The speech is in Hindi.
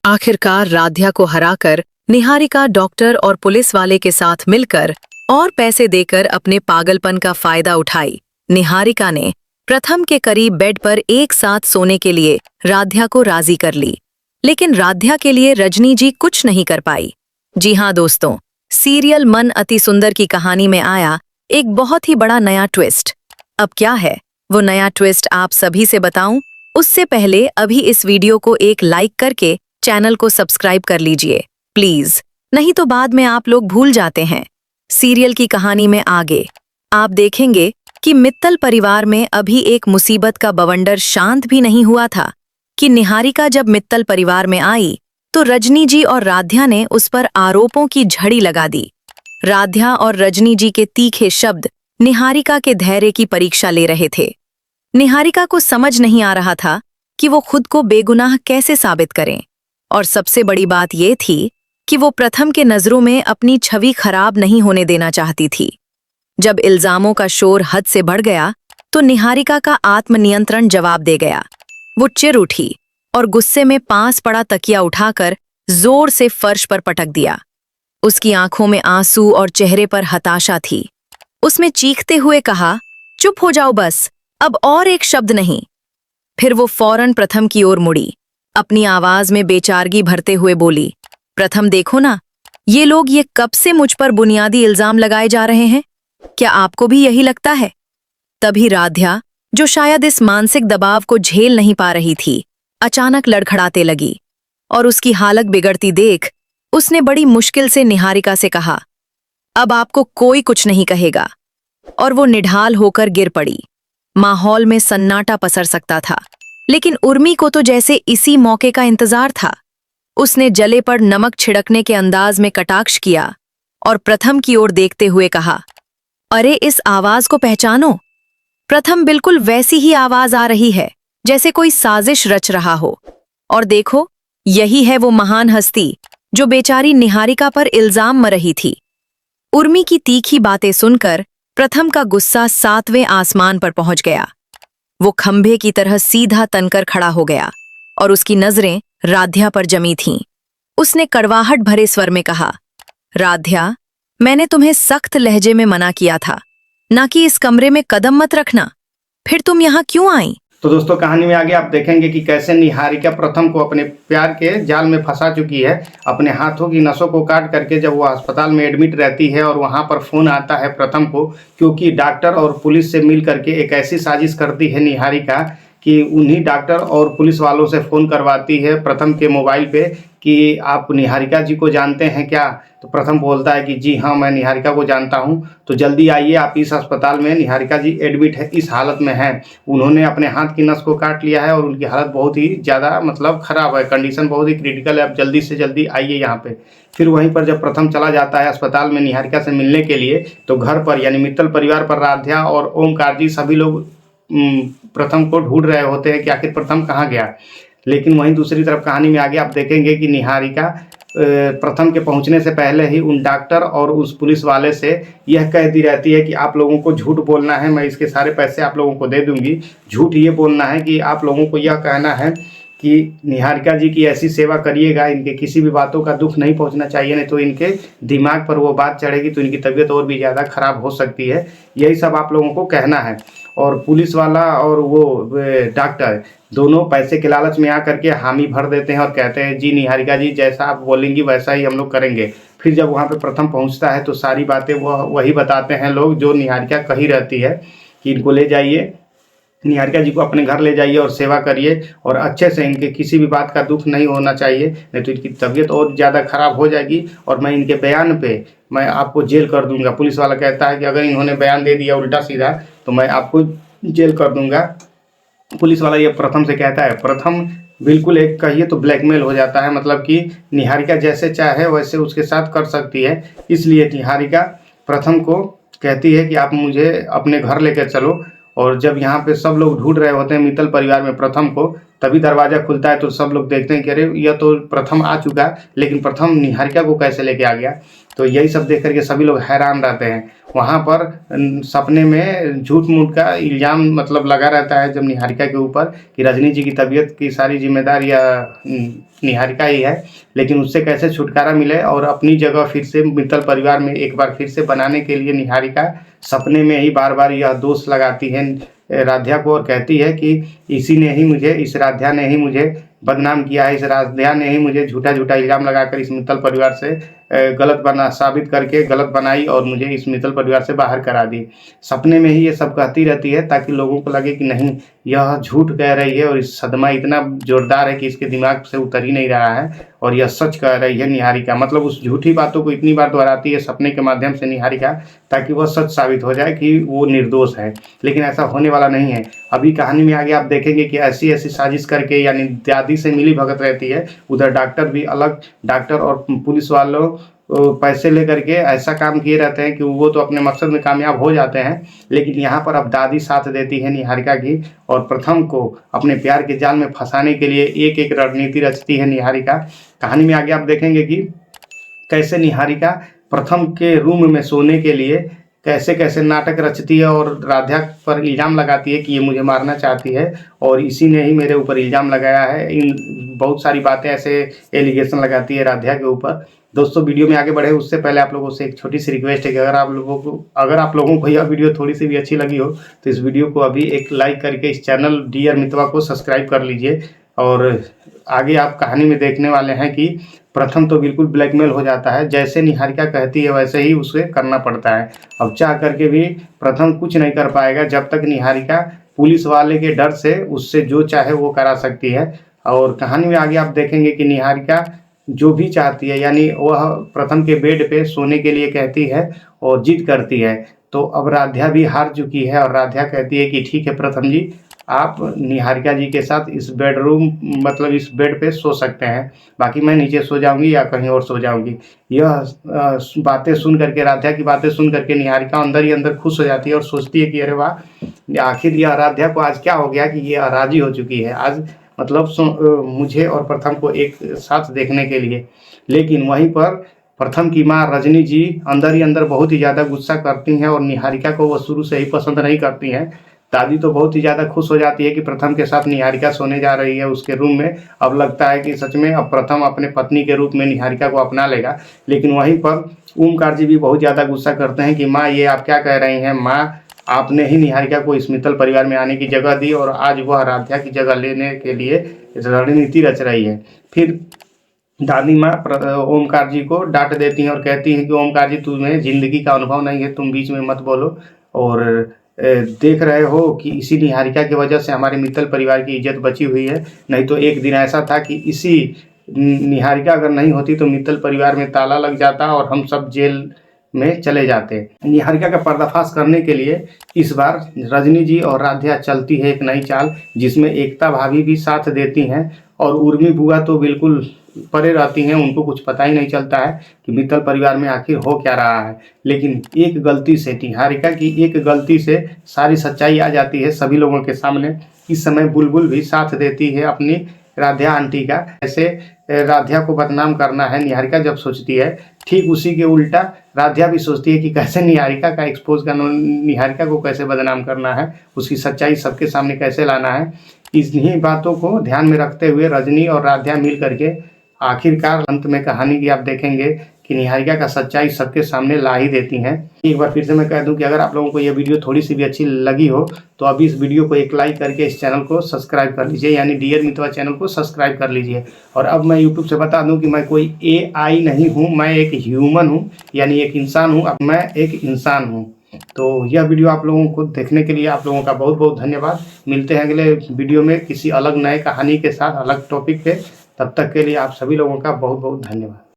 आखिरकार राध्या को हराकर निहारिका डॉक्टर और पुलिस वाले के साथ मिलकर और पैसे देकर अपने पागलपन का फायदा उठाई। निहारिका ने प्रथम के करीब बेड पर एक साथ सोने के लिए राध्या को राजी कर ली, लेकिन राध्या के लिए रजनी जी कुछ नहीं कर पाई। जी हाँ दोस्तों, सीरियल मन अति सुंदर की कहानी में आया एक बहुत ही बड़ा नया ट्विस्ट। अब क्या है वो नया ट्विस्ट आप सभी से बताऊं, उससे पहले अभी इस वीडियो को एक लाइक करके चैनल को सब्सक्राइब कर लीजिए प्लीज, नहीं तो बाद में आप लोग भूल जाते हैं। सीरियल की कहानी में आगे आप देखेंगे कि मित्तल परिवार में अभी एक मुसीबत का बवंडर शांत भी नहीं हुआ था कि निहारिका जब मित्तल परिवार में आई तो रजनी जी और राध्या ने उस पर आरोपों की झड़ी लगा दी। राध्या और रजनी जी के तीखे शब्द निहारिका के धैर्य की परीक्षा ले रहे थे। निहारिका को समझ नहीं आ रहा था कि वो खुद को बेगुनाह कैसे साबित करें, और सबसे बड़ी बात ये थी कि वो प्रथम के नजरों में अपनी छवि खराब नहीं होने देना चाहती थी। जब इल्जामों का शोर हद से बढ़ गया तो निहारिका का आत्मनियंत्रण जवाब दे गया। वो चिर उठी और गुस्से में पास पड़ा तकिया उठाकर जोर से फर्श पर पटक दिया। उसकी आंखों में आंसू और चेहरे पर हताशा थी। उसने चीखते हुए कहा, चुप हो जाओ बस, अब और एक शब्द नहीं। फिर वो फौरन प्रथम की ओर मुड़ी, अपनी आवाज में बेचारगी भरते हुए बोली, प्रथम देखो ना, ये लोग ये कब से मुझ पर बुनियादी इल्जाम लगाए जा रहे हैं, क्या आपको भी यही लगता है? तभी राध्या, जो शायद इस मानसिक दबाव को झेल नहीं पा रही थी, अचानक लड़खड़ाते लगी और उसकी हालत बिगड़ती देख उसने बड़ी मुश्किल से निहारिका से कहा, अब आपको कोई कुछ नहीं कहेगा। और वो निढाल होकर गिर पड़ी। माहौल में सन्नाटा पसर सकता था, लेकिन उर्मी को तो जैसे इसी मौके का इंतजार था। उसने जले पर नमक छिड़कने के अंदाज में कटाक्ष किया और प्रथम की ओर देखते हुए कहा, अरे इस आवाज को पहचानो। प्रथम, बिल्कुल वैसी ही आवाज आ रही है जैसे कोई साजिश रच रहा हो। और देखो, यही है वो महान हस्ती जो बेचारी निहारिका पर इल्जाम मर रही थी। उर्मी की तीखी बातें सुनकर प्रथम का गुस्सा 7वें आसमान पर पहुंच गया। वो खंभे की तरह सीधा तनकर खड़ा हो गया और उसकी नजरें राध्या पर जमी थीं। उसने कड़वाहट भरे स्वर में कहा, राध्या, मैंने तुम्हें सख्त लहजे में मना किया था ना कि इस कमरे में कदम मत रखना, फिर तुम यहाँ क्यों आई? तो दोस्तों, कहानी में आगे आप देखेंगे कि कैसे निहारिका प्रथम को अपने प्यार के जाल में फंसा चुकी है। अपने हाथों की नसों को काट करके जब वो अस्पताल में एडमिट रहती है और वहां पर फ़ोन आता है प्रथम को, क्योंकि डॉक्टर और पुलिस से मिल करके एक ऐसी साजिश करती है निहारिका कि उन्हीं डॉक्टर और पुलिस वालों से फ़ोन करवाती है प्रथम के मोबाइल पे कि आप निहारिका जी को जानते हैं क्या? तो प्रथम बोलता है कि जी हाँ, मैं निहारिका को जानता हूँ, तो जल्दी आइए, आप इस अस्पताल में निहारिका जी एडमिट है, इस हालत में है। उन्होंने अपने हाथ की नस को काट लिया है और उनकी हालत बहुत ही ज़्यादा मतलब ख़राब है, कंडीशन बहुत ही क्रिटिकल है, आप जल्दी से जल्दी आइए यहाँ पे। फिर वहीं पर जब प्रथम चला जाता है अस्पताल में निहारिका से मिलने के लिए, तो घर पर यानी मित्तल परिवार पर राध्या और ओमकार जी सभी लोग प्रथम को ढूंढ रहे होते हैं कि आखिर प्रथम कहाँ गया। लेकिन वहीं दूसरी तरफ कहानी में आगे आप देखेंगे कि निहारिका प्रथम के पहुंचने से पहले ही उन डॉक्टर और उस पुलिस वाले से यह कहती रहती है कि आप लोगों को झूठ बोलना है, मैं इसके सारे पैसे आप लोगों को दे दूंगी। झूठ ये बोलना है कि आप लोगों को यह कहना है कि निहारिका जी की ऐसी सेवा करिएगा, इनके किसी भी बातों का दुख नहीं पहुंचना चाहिए, नहीं तो इनके दिमाग पर वो बात चढ़ेगी तो इनकी तबीयत और भी ज़्यादा खराब हो सकती है। यही सब आप लोगों को कहना है। और पुलिस वाला और वो डॉक्टर दोनों पैसे के लालच में आकर के हामी भर देते हैं और कहते हैं, जी निहारिका जी जैसा आप बोलेंगी वैसा ही हम लोग करेंगे। फिर जब वहाँ पे प्रथम पहुँचता है तो सारी बातें वही बताते हैं लोग जो निहारिका कही रहती है कि इनको ले जाइए, निहारिका जी को अपने घर ले जाइए और सेवा करिए और अच्छे से, इनके किसी भी बात का दुख नहीं होना चाहिए, नहीं तो इनकी तबीयत और ज़्यादा ख़राब हो जाएगी और मैं इनके बयान पे मैं आपको जेल कर दूंगा। पुलिस वाला कहता है कि अगर इन्होंने बयान दे दिया उल्टा सीधा तो मैं आपको जेल कर दूंगा। पुलिस वाला ये प्रथम से कहता है। प्रथम बिल्कुल एक कहिए तो ब्लैकमेल हो जाता है, मतलब कि निहारिका जैसे चाहे वैसे उसके साथ कर सकती है। इसलिए निहारिका प्रथम को कहती है कि आप मुझे अपने घर लेकर चलो। और जब यहाँ पे सब लोग ढूंढ रहे होते हैं मित्तल परिवार में प्रथम को, तभी दरवाज़ा खुलता है तो सब लोग देखते हैं कि अरे यह तो प्रथम आ चुका है, लेकिन प्रथम निहारिका को कैसे लेके आ गया। तो यही सब देख करके सभी लोग हैरान रहते हैं। वहाँ पर सपने में झूठ मूठ का इल्ज़ाम मतलब लगा रहता है जब निहारिका के ऊपर कि रजनी जी की तबीयत की सारी जिम्मेदारी या निहारिका ही है, लेकिन उससे कैसे छुटकारा मिले और अपनी जगह फिर से मित्तल परिवार में एक बार फिर से बनाने के लिए निहारिका सपने में ही बार बार यह दोष लगाती है राध्या को और कहती है कि इस राध्या ने ही मुझे बदनाम किया है, इस राध्या ने ही मुझे झूठा झूठा इल्ज़ाम लगाकर इस मित्तल परिवार से साबित करके गलत बनाई और मुझे इस मित्तल परिवार से बाहर करा दी। सपने में ही ये सब कहती रहती है ताकि लोगों को लगे कि नहीं, यह झूठ कह रही है और इस सदमा इतना जोरदार है कि इसके दिमाग से उतर ही नहीं रहा है और यह सच कह रही है निहारिका। मतलब उस झूठी बातों को इतनी बार दोहराती है सपने के माध्यम से निहारिका, ताकि वह सच साबित हो जाए कि वो निर्दोष है। लेकिन ऐसा होने वाला नहीं है। अभी कहानी में आगे आप देखेंगे कि ऐसी ऐसी साजिश करके यानी दादी से मिली भगत रहती है, उधर डॉक्टर भी अलग, डॉक्टर और पुलिस वालों पैसे लेकर के ऐसा काम किए रहते हैं कि वो तो अपने मकसद में कामयाब हो जाते हैं। लेकिन यहाँ पर अब दादी साथ देती है निहारिका की और प्रथम को अपने प्यार के जाल में फंसाने के लिए एक एक रणनीति रचती है निहारिका। कहानी में आगे आप देखेंगे कि कैसे निहारिका प्रथम के रूम में सोने के लिए कैसे कैसे नाटक रचती है और राध्या पर इल्ज़ाम लगाती है कि ये मुझे मारना चाहती है और इसी ने ही मेरे ऊपर इल्ज़ाम लगाया है। इन बहुत सारी बातें ऐसे एलिगेशन लगाती है राध्या के ऊपर। दोस्तों, वीडियो में आगे बढ़े उससे पहले आप लोगों से एक छोटी सी रिक्वेस्ट है कि अगर आप लोगों को यह वीडियो थोड़ी सी भी अच्छी लगी हो तो इस वीडियो को अभी एक लाइक करके इस चैनल डियर मितवा को सब्सक्राइब कर लीजिए। और आगे आप कहानी में देखने वाले हैं कि प्रथम तो बिल्कुल ब्लैकमेल हो जाता है, जैसे निहारिका कहती है वैसे ही उसे करना पड़ता है। अब चाह करके भी प्रथम कुछ नहीं कर पाएगा जब तक निहारिका पुलिस वाले के डर से उससे जो चाहे वो करा सकती है। और कहानी में आगे आप देखेंगे कि निहारिका जो भी चाहती है यानी वह प्रथम के बेड पे सोने के लिए कहती है और जिद करती है। तो अब राध्या भी हार चुकी है और राध्या कहती है कि ठीक है प्रथम जी, आप निहारिका जी के साथ इस बेड पे सो सकते हैं, बाकी मैं नीचे सो जाऊंगी या कहीं और सो जाऊंगी। यह बातें सुन करके, राध्या की बातें सुन करके निहारिका अंदर ही अंदर खुश हो जाती है और सोचती है कि अरे वाह, आखिर यह राध्या को आज क्या हो गया कि ये राजी हो चुकी है आज, मतलब मुझे और प्रथम को एक साथ देखने के लिए। लेकिन वहीं पर प्रथम की माँ रजनी जी अंदर ही अंदर बहुत ही ज़्यादा गुस्सा करती हैं और निहारिका को वो शुरू से ही पसंद नहीं करती हैं। दादी तो बहुत ही ज़्यादा खुश हो जाती है कि प्रथम के साथ निहारिका सोने जा रही है उसके रूम में। अब लगता है कि सच में अब प्रथम अपने पत्नी के रूप में निहारिका को अपना लेगा। लेकिन वहीं पर ओमकार जी भी बहुत ज़्यादा गुस्सा करते हैं कि माँ, ये आप क्या कह रही हैं माँ, आपने ही निहारिका को इस मित्तल परिवार में आने की जगह दी और आज वह राध्या की जगह लेने के लिए रणनीति रच रही है। फिर दादी माँ ओमकार जी को डांट देती हैं और कहती हैं कि ओमकार जी, तुम्हें जिंदगी का अनुभव नहीं है, तुम बीच में मत बोलो। और देख रहे हो कि इसी निहारिका की वजह से हमारे मित्तल परिवार की इज्जत बची हुई है, नहीं तो एक दिन ऐसा था कि इसी निहारिका अगर नहीं होती तो मित्तल परिवार में ताला लग जाता और हम सब जेल में चले जाते। निहारिका का पर्दाफाश करने के लिए इस बार रजनी जी और राध्या चलती है एक नई चाल, जिसमें एकता भाभी भी साथ देती हैं और उर्मी बुआ तो बिल्कुल परे रहती हैं, उनको कुछ पता ही नहीं चलता है कि मित्तल परिवार में आखिर हो क्या रहा है। लेकिन एक गलती से, निहारिका की एक गलती से सारी सच्चाई आ जाती है सभी लोगों के सामने। इस समय बुलबुल भी साथ देती है अपनी राध्या आंटी का। ऐसे राध्या को बदनाम करना है निहारिका जब सोचती है, ठीक उसी के उल्टा राध्या भी सोचती है कि कैसे निहारिका का एक्सपोज करना, निहारिका को कैसे बदनाम करना है, उसकी सच्चाई सबके सामने कैसे लाना है। इन्हीं बातों को ध्यान में रखते हुए रजनी और राध्या मिल करके आखिरकार अंत में कहानी की आप देखेंगे कि निहारिका का सच्चाई सबके सामने ला ही देती हैं। एक बार फिर से मैं कह दूं कि अगर आप लोगों को यह वीडियो थोड़ी सी भी अच्छी लगी हो तो अभी इस वीडियो को एक लाइक करके इस चैनल को सब्सक्राइब कर लीजिए, यानी डियर मितवा चैनल को सब्सक्राइब कर लीजिए। और अब मैं यूट्यूब से बता दूं कि मैं कोई AI नहीं हूं, मैं एक ह्यूमन हूं, यानी एक इंसान हूं। अब मैं एक इंसान हूं। तो यह वीडियो आप लोगों को देखने के लिए आप लोगों का बहुत बहुत धन्यवाद। मिलते हैं अगले वीडियो में किसी अलग नए कहानी के साथ, अलग टॉपिक पे। तब तक के लिए आप सभी लोगों का बहुत बहुत धन्यवाद।